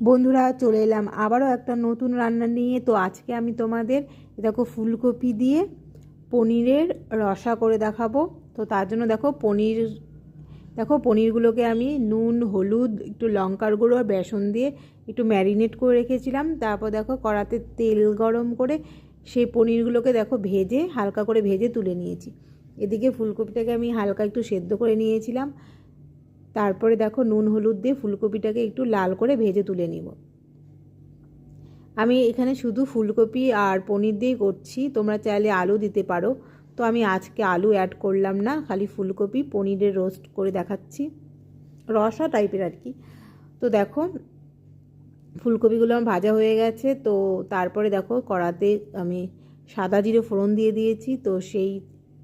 বন্ধুরা, চলে এলাম আবারও একটা নতুন রান্না নিয়ে। তো আজকে আমি তোমাদের দেখো ফুলকপি দিয়ে পনিরের রসা করে দেখাবো। তো তার জন্য পনিরগুলোকে আমি নুন, হলুদ, একটু লঙ্কার গুঁড়ো আর বেসন দিয়ে একটু ম্যারিনেট করে রেখেছিলাম। তারপর দেখো কড়াতে তেল গরম করে সেই পনিরগুলোকে হালকা করে ভেজে তুলে নিয়েছি। এদিকে ফুলকপিটাকে আমি হালকা একটু সেদ্ধ করে নিয়েছিলাম। তারপরে দেখো নুন হলুদ দিয়ে ফুলকপিটাকে একটু লাল করে ভেজে তুলে নিব। আমি এখানে শুধু ফুলকপি আর পনির দিয়েই করছি, তোমরা চাইলে আলু দিতে পারো। তো আমি আজকে আলু অ্যাড করলাম না, খালি ফুলকপি পনিরের রোস্ট করে দেখাচ্ছি, রসা টাইপের আর কি। তো দেখো ফুলকপিগুলো আমার ভাজা হয়ে গেছে। তো তারপরে দেখো কড়াতে আমি সাদা জিরে ফোড়ন দিয়ে দিয়েছি। তো সেই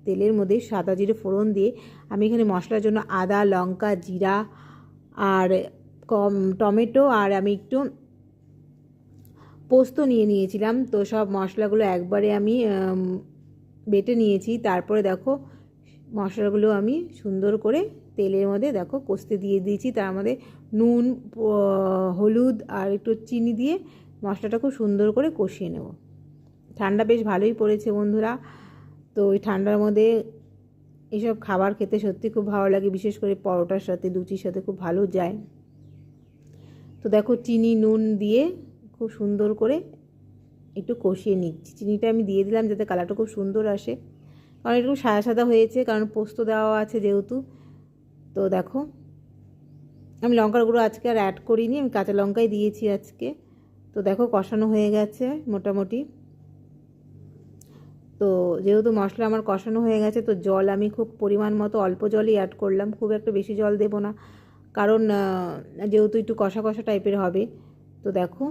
তেলের মধ্যে সাদা জিরে ফোড়ন দিয়ে আমি এখানে মশলার জন্য আদা, লঙ্কা, জিরা আর টমেটো আর আমি একটু পোস্ত নিয়েছিলাম। তো সব মশলাগুলো একবারে আমি বেটে নিয়েছি। তারপরে দেখো মশলাগুলো আমি সুন্দর করে তেলের মধ্যে দেখো কষতে দিয়ে দিয়েছি। তার মধ্যে নুন, হলুদ আর একটু চিনি দিয়ে মশলাটা খুব সুন্দর করে কষিয়ে নেব। ঠান্ডা বেশ ভালোই পড়েছে বন্ধুরা। তো ওই ঠান্ডার মধ্যে এসব খাবার খেতে সত্যি খুব ভালো লাগে, বিশেষ করে পরোটার সাথে, লুচির সাথে খুব ভালো যায়। তো দেখো চিনি নুন দিয়ে খুব সুন্দর করে একটু কষিয়ে নিচ্ছি। চিনিটা আমি দিয়ে দিলাম যাতে কালারটা খুব সুন্দর আসে, কারণ একটু সাদা সাদা হয়েছে, কারণ পোস্ত দেওয়া আছে যেহেতু। তো দেখো আমি লঙ্কার গুঁড়ো আজকে আর অ্যাড করিনি, আমি কাঁচা লঙ্কাই দিয়েছি আজকে। তো দেখো কষানো হয়ে গেছে মোটামুটি। তো যেহেতু মশলা আমার কষানো হয়ে গেছে, তো জল আমি খুব পরিমাণ মতো অল্প জলই অ্যাড করলাম, খুব একটা বেশি জল দেবো না, কারণ যেহেতু একটু কষা কষা টাইপের হবে। তো দেখো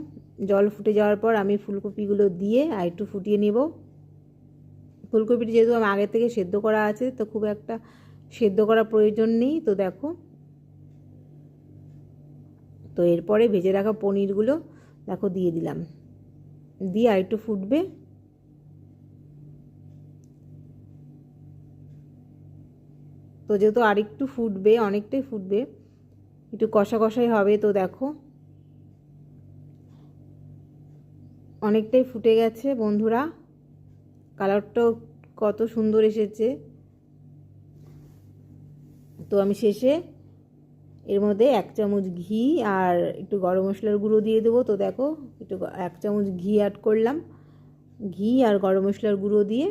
জল ফুটে যাওয়ার পর আমি ফুলকপিগুলো দিয়ে আর একটু ফুটিয়ে নেব। ফুলকপিটি যেহেতু আমার আগে থেকে সেদ্ধ করা আছে, তো খুব একটা সেদ্ধ করার প্রয়োজন নেই। তো দেখো, তো এরপরে ভেজে রাখা পনিরগুলো দেখো দিয়ে দিলাম, দিয়ে আর একটু ফুটবে। তো যেহেতু আর একটু ফুটবে, অনেকটাই ফুটবে, একটু কষা কষাই হবে। তো দেখো অনেকটাই ফুটে গেছে বন্ধুরা, কালারটাও কত সুন্দর এসেছে। তো আমি শেষে এর মধ্যে 1 চামচ ঘি আর একটু গরম মশলার গুঁড়ো দিয়ে দেবো। তো দেখো একটু 1 চামচ ঘি অ্যাড করলাম, ঘি আর গরম মশলার গুঁড়ো দিয়ে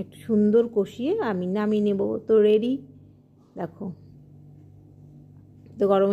একটু সুন্দর কষিয়ে আমি নামিয়ে নেব। তো রেডি দেখো। তো গরম